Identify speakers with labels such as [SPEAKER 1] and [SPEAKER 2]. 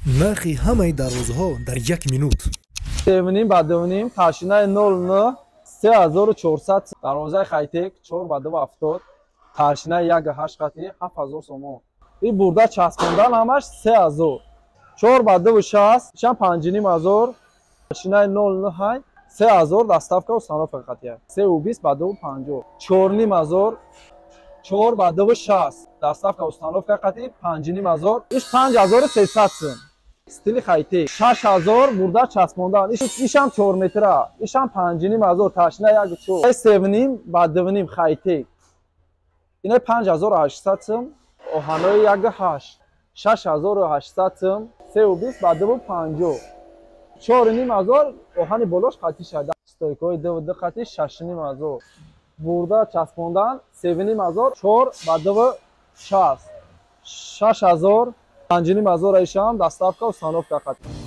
[SPEAKER 1] нархи ҳамаи дарвозаҳо дар 1 минут.
[SPEAKER 2] Sevnim badevnim taşınay 09 3400 darvozay Xaytek 470 taşınay 18 qati 7000 so'm. İ burada çaspından hamash 3000 460 şan 5000 taşınay 09 3000 dastavka uстановка qatiya 320 badev 50 4000 460 dastavka uстановка qati 5000 ish 5300 so'm. Stili Xaytek 6000 burada çaspmondan isham 4 metra isham 5000 tashna yak cho sevnim badevnim Xaytek ina 5800 so'm ohanoy yak 8 6800 so'm 320 badev 50 4000 ohani bolosh qati shada stoykoy devde qati 6000 burada çaspmondan 7000 4 badev 60 6000 5000 isham dastavka uстановка qati